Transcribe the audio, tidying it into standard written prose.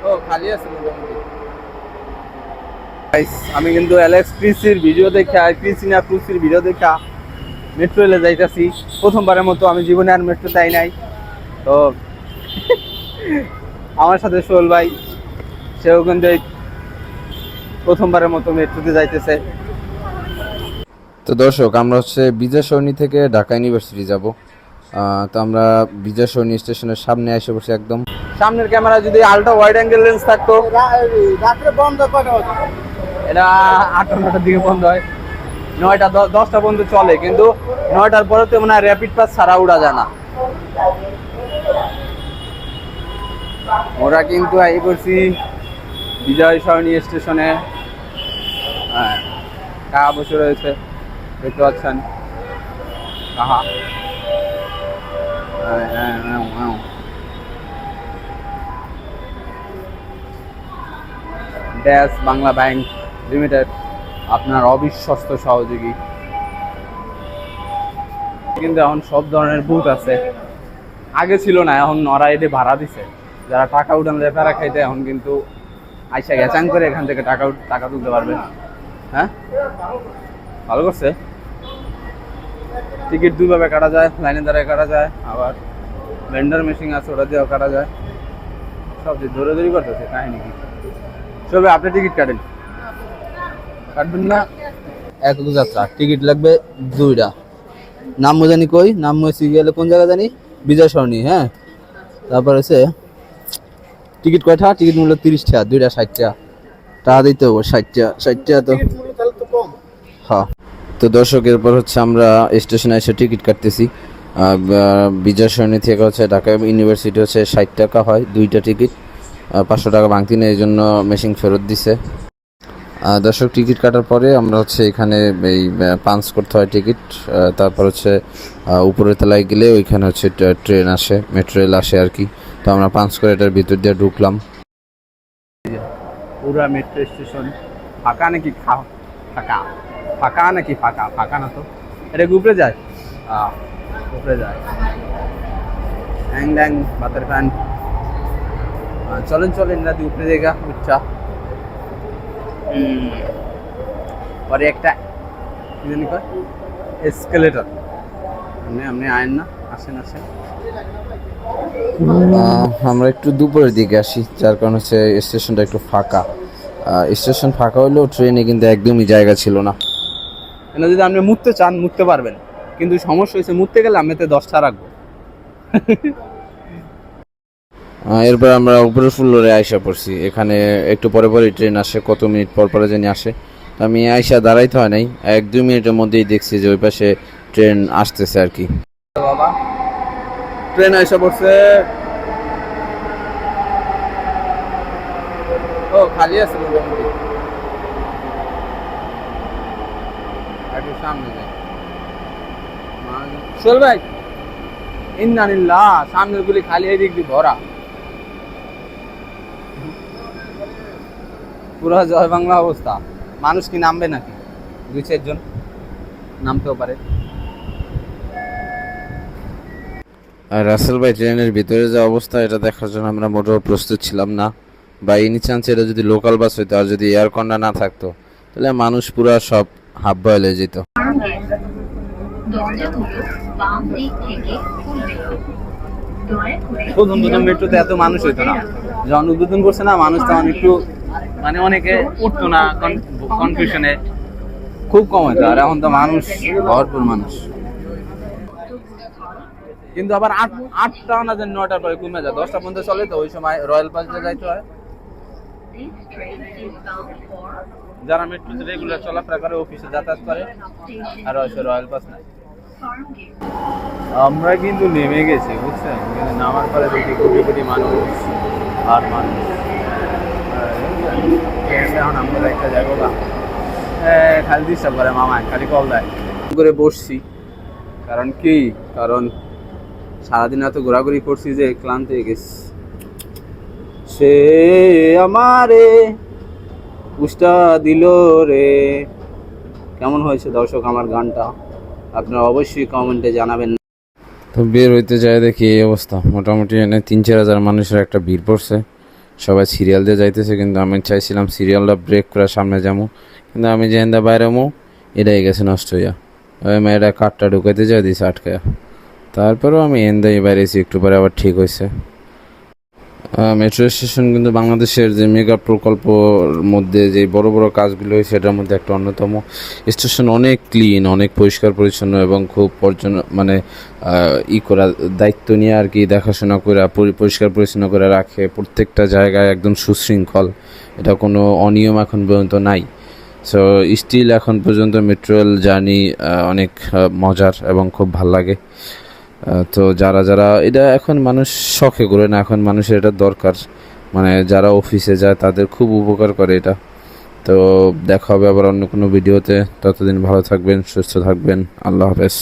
ও খালি আছে মোটামুটি। আমি কিন্তু অ্যালেক্স ক্রিসির ভিডিও দেখা, ক্রিসিনা ক্রুসির ভিডিও দেখা মেট্রো রেলে যাইতেছি। প্রথমবারের মতো আমি জীবনে আর মেট্রো তাই নাই। তো আমার সাথে সোহেল ভাই, সেও কিন্তু প্রথমবারের মতো মেট্রোতে যাইতেছে। তো দর্শক, আমরা হচ্ছে বিজয় সরণি থেকে ঢাকা ইউনিভার্সিটি যাব। তো আমরা বিজয় সরণি স্টেশনের সামনে এসে বসে একদম। সামনের ক্যামেরা যদি আলট্রা ওয়াইড অ্যাঙ্গেল লেন্স থাকতো, রাত্রে বন্ধ কয়টা বাজে? এটা 8-9টার দিকে বন্ধ হয়, 9টা 10টা পর্যন্ত চলে, কিন্তু 9টার পরে তো মনে হয় র্যাপিড পাস ছাড়া উড়া যায় না। ওরা কিন্তু এই করছি বিজয় সরণি স্টেশনে। হ্যাঁ, টাকা বসে রয়েছে, দেখতে পাচ্ছেন। আহা, হ্যাঁ হ্যাঁ হ্যাঁ হ্যাঁ। ড্যাশ বাংলা ব্যাংক লিমিটেড, আপনার অবিশ্বস্ত সহযোগী। কিন্তু এখন সব ধরনের বুথ আছে, আগে ছিল না, এখন ওরা এটি ভাড়া দিছে। যারা টাকা উঠানলে ফেরা খাইতে এখন কিন্তু আইসা গ্যাচাং করে এখান থেকে টাকা তুলতে পারবে। হ্যাঁ, ভালো করছে। টিকিট দুইভাবে কাটা যায়, লাইনে দাঁড়ায় কাটা যায়, আবার ভেন্ডার মেশিন আছে, ওটা দিয়েও কাটা যায়। সব যে দৌড়াদৌড়ি করতেছে কাহিনী কি। সবে আপনি টিকিট কাটবেন না? একক যাত্রা টিকিট লাগবে 2টা। নাম জানি কই, নাম গেলে কোন জায়গা জানি, বিজয় সরণি। হ্যাঁ, তারপর হচ্ছে টিকিট কয়টা? টিকিট মূল্য 30 টাকা, 2টা 60 টাকা। টাকা দিতে হবে 60 টাকা তো। তাহলে তো কম। হ্যাঁ। তো দর্শক, এরপর হচ্ছে আমরা স্টেশনে এসে টিকিট কাটতেছি। বিজয় সরণি থেকে হচ্ছে ঢাকা ইউনিভার্সিটি হচ্ছে 60 টাকা হয় 2টা টিকিট। 500 টাকা ভাঙতি নেই, এই জন্য মেশিন ফেরত দিছে। দর্শক, টিকিট কাটার পরে আমরা হচ্ছে এখানে এই পাঞ্চ করতে হয় টিকিট। তারপর হচ্ছে উপরের তলায় গেলে ওইখানে হচ্ছে ট্রেন আসে, মেট্রো রেল আসে আর কি। তো আমরা পাঞ্চ করে এটার ভিতর দিয়ে ঢুকলাম। পুরা মেট্রো স্টেশন ফাঁকা নাকি? ফাঁকা ফাঁকা নাকি? ফাঁকা ফাঁকা না তো, এটা উপরে যায়। উপরে যায়। ড্যাং ড্যাং বাতের ফ্যান। চলেন চলেন রাতে উপরে জায়গা উচ্চা। পরে একটা কি জানি কয়, এসকেলেটর। আপনি আয়েন না, আসেন আসেন। আমরা একটু দুপুরের দিকে আসি, যার কারণে হচ্ছে স্টেশনটা একটু ফাঁকা। স্টেশন ফাঁকা হলেও ট্রেনে কিন্তু একদমই জায়গা ছিল না। এখানে যদি আপনি মুততে চান মুততে পারবেন, কিন্তু সমস্যা হয়েছে মুততে গেলে আমি এতে 10টা রাখবো। এরপর আমরা উপরের ফ্লোরে আইসা পড়ছি। এখানে একটু পরে পরে ট্রেন আসে, কত মিনিট পর পরে জানি আসে। আমি আইসা দাঁড়াইতে হয় নাই, 1-2 মিনিটের মধ্যেই দেখছি যে ওই পাশে ট্রেন আসতেছে আর কি। বাবা, ট্রেন এসে পড়ছে। ও খালি আছে মোটামুটি, একটু সামনে যাই। চল ভাই, ইন্নানিল্লাহ, সামনের গুলি খালি, এই দিক দিয়ে ভরা। পুরো জয় বাংলা অবস্থা। মানুষ কি নামবে নাকি? 2-4 জন নামতেও পারে। আর রাসেল ভাই, ট্রেনের ভিতরে যে অবস্থা, এটা দেখার জন্য আমরা মোটেও প্রস্তুত ছিলাম না। বা এনি চান্স এটা যদি লোকাল বাস হইতো আর যদি এয়ার কন্ডিশনার না থাকতো, তাহলে মানুষ পুরা সব হাফ বয়েল হয়ে যেত। প্রথম প্রথম মেট্রোতে এত মানুষ হইতো না, যখন উদ্বোধন করছে না, মানুষ তখন একটু মানে অনেকে উঠতো না, কনফিউশনে খুব কম হইতো। আর এখন তো মানুষ ভরপুর মানুষ। কিন্তু আবার 8টা না, 9টার পরে কমে যায়, 10টা পর্যন্ত চলে। তো ওই সময় রয়্যাল পাস দিয়ে যাইতে হয়। যারা মেট্রোতে রেগুলার চলাফেরা করে, অফিসে যাতায়াত করে, আর হচ্ছে রয়্যাল পাস নাই। আমরা কিন্তু নেমে গেছি, বুঝছেন? কিন্তু নামার পরে দেখি কোটি কোটি মানুষ আর মানুষ। এখন আমরা একটা যাবো গা, খালি ডিস্টার্ব করে মামা, খালি কল দেয় করে বসছি। কারণ কি, কারণ সারাদিন এত ঘোরাঘুরি করছি যে ক্লান্ত হয়ে গেছি। সে আমারে উষ্টা দিল রে। কেমন হয়েছে দর্শক আমার গানটা? আপনারা অবশ্যই কমেন্টে জানাবেন। তো বের হইতে যায় দেখি এই অবস্থা। মোটামুটি এনে 3-4 হাজার মানুষের একটা ভিড় পড়ছে। সবাই সিরিয়াল দিয়ে যাইতেছে, কিন্তু আমি চাইছিলাম সিরিয়ালটা ব্রেক করে সামনে যাবো, কিন্তু আমি যে এন্দা বাইরে মো এটাই গেছে নষ্ট হইয়া। ওই মেয়েটা কাঠটা ঢুকাইতে যাই দিয়েছে আটকায়া। তারপরেও আমি এন্দাই বাইরেছি, একটু পরে আবার ঠিক হয়েছে। মেট্রো স্টেশন কিন্তু বাংলাদেশের যে মেগা প্রকল্পর মধ্যে যে বড় বড় কাজগুলো হয় সেটার মধ্যে একটা অন্যতম। স্টেশন অনেক ক্লিন, অনেক পরিষ্কার পরিচ্ছন্ন এবং খুব মানে করা দায়িত্ব নিয়ে আর কি দেখাশোনা করে পরিষ্কার পরিচ্ছন্ন করে রাখে। প্রত্যেকটা জায়গায় একদম সুশৃঙ্খল, এটা কোনো অনিয়ম এখন পর্যন্ত নাই। সো স্টিল এখন পর্যন্ত মেট্রো রেল জার্নি অনেক মজার এবং খুব ভাল লাগে। তো যারা যারা এটা এখন মানুষ শখে করে না, এখন মানুষের এটা দরকার, মানে যারা অফিসে যায় তাদের খুব উপকার করে এটা। তো দেখা হবে আবার অন্য কোনো ভিডিওতে, ততদিন ভালো থাকবেন, সুস্থ থাকবেন, আল্লাহ হাফেজ।